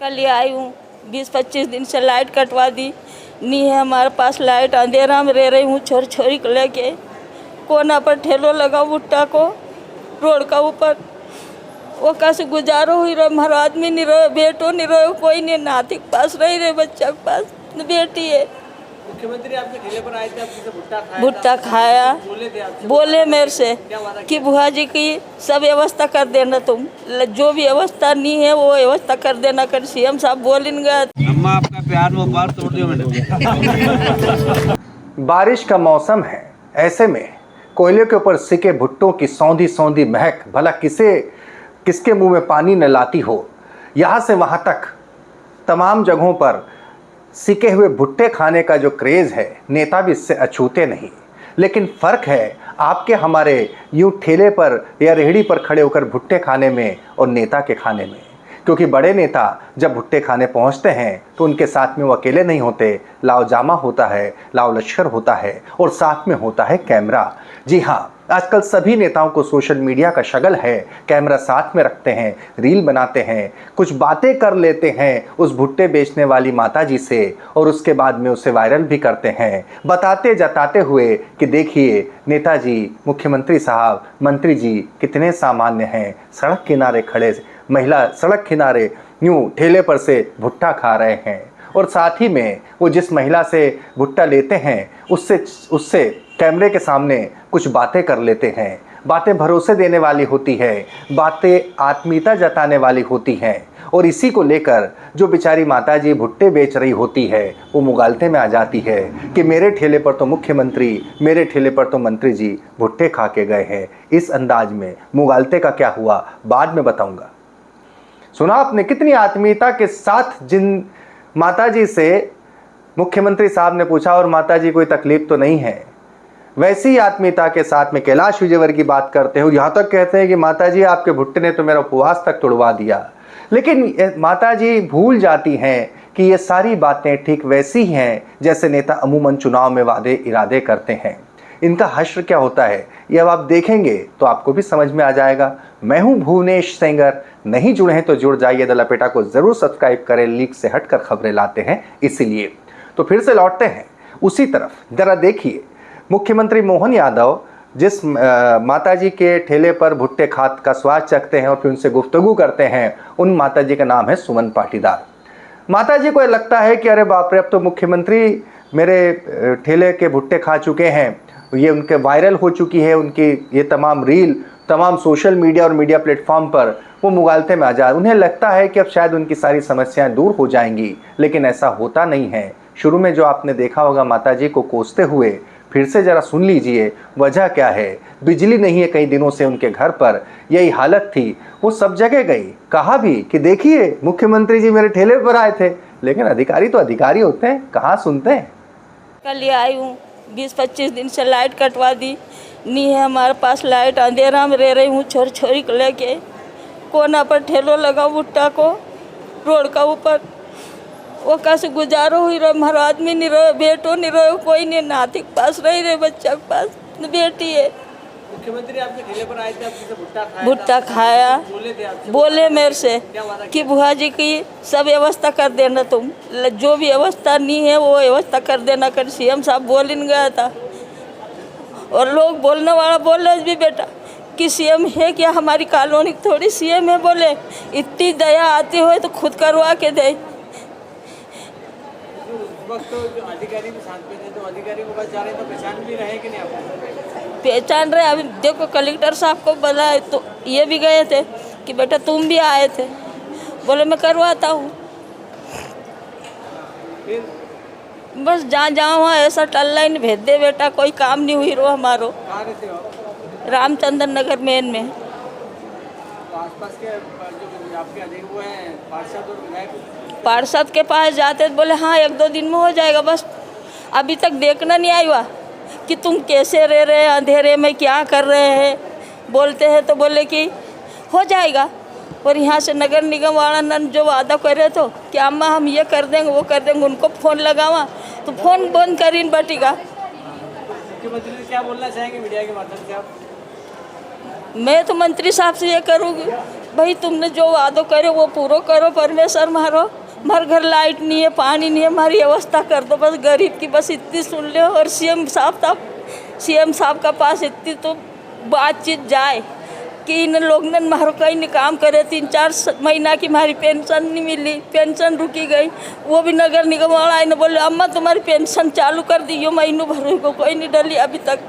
कल ही आई हूँ, 20-25 दिन से लाइट कटवा दी नहीं है हमारे पास लाइट। अंधेरा में रह रही हूँ छोरी छोरी को लेके। कोना पर ठेलो लगा भुट्टा को रोड का ऊपर। वो कैसे गुजारो हुई रहे, हमारा आदमी नहीं रहे, बेटो नहीं रहे, कोई नहीं, नाती के पास रही रहे, बच्चा के पास बेटी है। मुख्यमंत्री आपके ठेले पर आए थे, आपसे भुट्टा खाया, बोले मेरे से कि बुआ जी की सब व्यवस्था कर देना, तुम जो भी व्यवस्था नहीं है वो व्यवस्था कर देना। कर सीएम साहब बोलेंगे। अम्मा आपका प्यार वो बार तोड़ दिया मैंने। बारिश का मौसम है, ऐसे में कोयले के ऊपर सिके भुट्टों की सौंधी सौंधी महक भला किसके मुंह में पानी न लाती हो। यहाँ से वहाँ तक तमाम जगहों पर सिके हुए भुट्टे खाने का जो क्रेज़ है, नेता भी इससे अछूते नहीं। लेकिन फ़र्क है आपके हमारे यूँ ठेले पर या रेहड़ी पर खड़े होकर भुट्टे खाने में और नेता के खाने में। क्योंकि बड़े नेता जब भुट्टे खाने पहुंचते हैं तो उनके साथ में वो अकेले नहीं होते, लाओ जामा होता है, लाओ लश्कर होता है और साथ में होता है कैमरा। जी हाँ, आजकल सभी नेताओं को सोशल मीडिया का शगल है, कैमरा साथ में रखते हैं, रील बनाते हैं, कुछ बातें कर लेते हैं उस भुट्टे बेचने वाली माता जी से और उसके बाद में उसे वायरल भी करते हैं, बताते जताते हुए कि देखिए नेताजी, मुख्यमंत्री साहब, मंत्री जी कितने सामान्य हैं। सड़क किनारे खड़े महिला सड़क किनारे यूँ ठेले पर से भुट्टा खा रहे हैं और साथ ही में वो जिस महिला से भुट्टा लेते हैं उससे कैमरे के सामने कुछ बातें कर लेते हैं। बातें भरोसे देने वाली होती है, बातें आत्मीयता जताने वाली होती हैं और इसी को लेकर जो बेचारी माताजी भुट्टे बेच रही होती है वो मुगालते में आ जाती है कि मेरे ठेले पर तो मुख्यमंत्री, मेरे ठेले पर तो मंत्री जी भुट्टे खा के गए हैं। इस अंदाज में मुगालते का क्या हुआ बाद में बताऊंगा। सुना आपने कितनी आत्मीयता के साथ जिन माताजी से मुख्यमंत्री साहब ने पूछा और माताजी कोई तकलीफ तो नहीं है, वैसी ही आत्मीयता के साथ में कैलाश विजयवर्गीय की बात करते हो। यहाँ तक कहते हैं कि माताजी आपके भुट्टे ने तो मेरा उपवास तक तोड़वा दिया। लेकिन माताजी भूल जाती हैं कि ये सारी बातें ठीक वैसी ही हैं जैसे नेता अमूमन चुनाव में वादे इरादे करते हैं। इनका हश्र क्या होता है ये अब आप देखेंगे तो आपको भी समझ में आ जाएगा। मैं हूं भुवनेश सेंगर, नहीं जुड़े हैं तो जुड़ जाइए। द लपेटा को ज़रूर सब्सक्राइब करें, लीक से हटकर खबरें लाते हैं इसीलिए। तो फिर से लौटते हैं उसी तरफ। ज़रा देखिए, मुख्यमंत्री मोहन यादव जिस माताजी के ठेले पर भुट्टे खात का स्वाद चखते हैं और फिर उनसे गुफ्तगू करते हैं, उन माताजी का नाम है सुमन पाटीदार। माताजी को लगता है कि अरे बाप रे, अब तो मुख्यमंत्री मेरे ठेले के भुट्टे खा चुके हैं, ये उनके वायरल हो चुकी है, उनकी ये तमाम रील तमाम सोशल मीडिया और मीडिया प्लेटफॉर्म पर वो मुगालते में आ जाए। उन्हें लगता है कि अब शायद उनकी सारी समस्याएं दूर हो जाएंगी, लेकिन ऐसा होता नहीं है। शुरू में जो आपने देखा होगा माताजी को कोसते हुए, फिर से ज़रा सुन लीजिए वजह क्या है। बिजली नहीं है कई दिनों से उनके घर पर, यही हालत थी। वो सब जगह गई, कहा भी कि देखिए मुख्यमंत्री जी मेरे ठेले पर आए थे, लेकिन अधिकारी तो अधिकारी होते हैं, कहाँ सुनते हैं। कल ही आई हूँ, 20-25 दिन से लाइट कटवा दी नहीं है हमारे पास लाइट। अंधेरा में रह रही हूँ छोरी छोरी को लेके। कोना पर ठेलो लगा भुट्टा को रोड का ऊपर। वो कैसे गुजारो हुई रहे, हमारा आदमी नहीं रहे, बेटो नहीं रहे, कोई नहीं, नाती के पास रही रहे, बच्चा के पास बेटी है। मुख्यमंत्री आपके ठेले पर आए थे, आपसे भुट्टा खाया, बोले मेरे से कि बुआ जी की सब व्यवस्था कर देना, तुम जो भी व्यवस्था नहीं है वो व्यवस्था कर देना। कर सीएम साहब बोलेंगे गया था और लोग बोलने वाला बोल रहे भी बेटा कि सीएम है क्या, हमारी कॉलोनी थोड़ी सीएम है। बोले इतनी दया आती हो तो खुद करवा के दे। तो जो अधिकारी भी साथ में थे, तो अधिकारी को बस जा रहे तो पहचान भी रहे कि नहीं आपको? पहचान रहे। अभी देखो कलेक्टर साहब को बुलाए तो ये भी गए थे कि बेटा तुम भी आए थे। बोले मैं करवाता हूँ। बस जहाँ जहाँ वहाँ ऐसा टल लाइन भेज दे बेटा, कोई काम नहीं हुई रो हमारो। कहाँ रहते हो? रामचंद्र नगर मेन में। तो आसपास के जो आपके अधिक वो हैं पार्षद और विधायक, पार्षद के पास जाते तो बोले हाँ 1-2 दिन में हो जाएगा। बस अभी तक देखना नहीं आया कि तुम कैसे रह रहे हैं, अंधेरे में क्या कर रहे हैं। बोलते हैं तो बोले कि हो जाएगा। और यहाँ से नगर निगम वाला जो वादा कर रहे तो कि अम्मा हम ये कर देंगे वो कर देंगे, उनको फ़ोन लगावा तो फ़ोन बंद करीन बटेगा। मुख्यमंत्री जी क्या बोलना चाहेंगे मीडिया के माध्यम से आप? मैं तो मंत्री साहब से ये करूँगी भाई तुमने जो वादो करे वो पूरा करो परमेश्वर मारो, हमारे घर लाइट नहीं है, पानी नहीं है, हमारी व्यवस्था कर दो बस, गरीब की बस इतनी सुन लो। और सीएम साहब का पास इतनी तो बातचीत जाए कि इन लोग ने हमारे कहीं नहीं काम करे। 3-4 महीना की हमारी पेंशन नहीं मिली, पेंशन रुकी गई। वो भी नगर निगम वाला आए न बोले अम्मा तुम्हारी पेंशन चालू कर दी, महीनों भर को कोई नहीं डली अभी तक।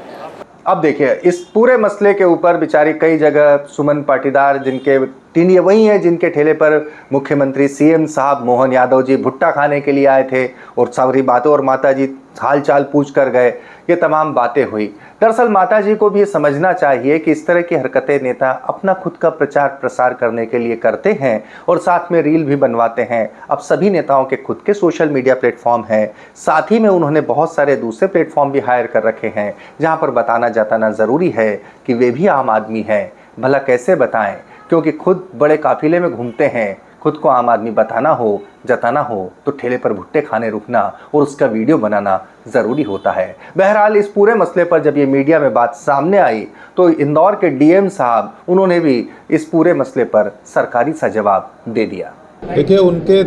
अब देखिए इस पूरे मसले के ऊपर बेचारी कई जगह सुमन पाटीदार, जिनके टीनिए वही हैं जिनके ठेले पर मुख्यमंत्री सीएम साहब मोहन यादव जी भुट्टा खाने के लिए आए थे और सारी बातों और माताजी हाल चाल पूछ कर गए, ये तमाम बातें हुई। दरअसल माताजी को भी ये समझना चाहिए कि इस तरह की हरकतें नेता अपना खुद का प्रचार प्रसार करने के लिए करते हैं और साथ में रील भी बनवाते हैं। अब सभी नेताओं के खुद के सोशल मीडिया प्लेटफॉर्म हैं, साथ ही में उन्होंने बहुत सारे दूसरे प्लेटफॉर्म भी हायर कर रखे हैं जहां पर बताना जताना ज़रूरी है कि वे भी आम आदमी हैं। भला कैसे बताएं, क्योंकि खुद बड़े काफिले में घूमते हैं। खुद को आम आदमी बताना हो जताना हो तो ठेले पर भुट्टे खाने रुकना और उसका वीडियो बनाना ज़रूरी होता है। बहरहाल इस पूरे मसले पर जब ये मीडिया में बात सामने आई तो इंदौर के डीएम साहब उन्होंने भी इस पूरे मसले पर सरकारी सा जवाब दे दिया। देखिए उनके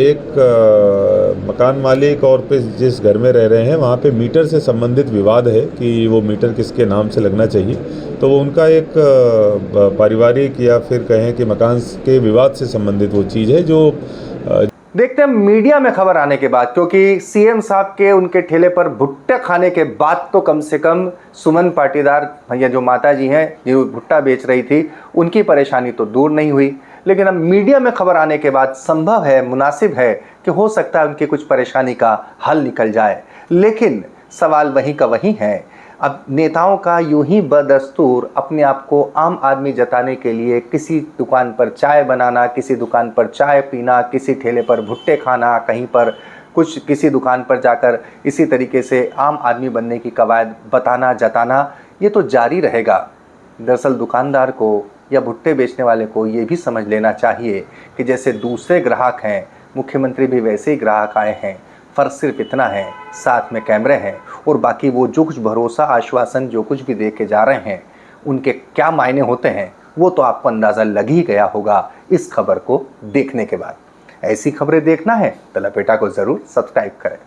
एक मकान मालिक और पे जिस घर में रह रहे हैं वहाँ पे मीटर से संबंधित विवाद है कि वो मीटर किसके नाम से लगना चाहिए, तो वो उनका एक पारिवारिक या फिर कहें कि मकान के विवाद से संबंधित वो चीज़ है जो देखते हैं मीडिया में खबर आने के बाद, क्योंकि सीएम साहब के उनके ठेले पर भुट्टा खाने के बाद तो कम से कम सुमन पाटीदार या जो माता जी हैं जो भुट्टा बेच रही थी उनकी परेशानी तो दूर नहीं हुई। लेकिन अब मीडिया में खबर आने के बाद संभव है, मुनासिब है कि हो सकता है उनकी कुछ परेशानी का हल निकल जाए। लेकिन सवाल वहीं का वहीं है। अब नेताओं का यूं ही बदस्तूर अपने आप को आम आदमी जताने के लिए किसी दुकान पर चाय बनाना, किसी दुकान पर चाय पीना, किसी ठेले पर भुट्टे खाना, कहीं पर कुछ किसी दुकान पर जाकर इसी तरीके से आम आदमी बनने की कवायद बताना जताना, ये तो जारी रहेगा। दरअसल दुकानदार को या भुट्टे बेचने वाले को ये भी समझ लेना चाहिए कि जैसे दूसरे ग्राहक हैं, मुख्यमंत्री भी वैसे ही ग्राहक आए हैं। फ़र्क सिर्फ इतना है, साथ में कैमरे हैं और बाकी वो जो कुछ भरोसा आश्वासन जो कुछ भी दे के जा रहे हैं उनके क्या मायने होते हैं वो तो आपको अंदाज़ा लग ही गया होगा इस खबर को देखने के बाद। ऐसी खबरें देखना है तो लपेटा को ज़रूर सब्सक्राइब करें।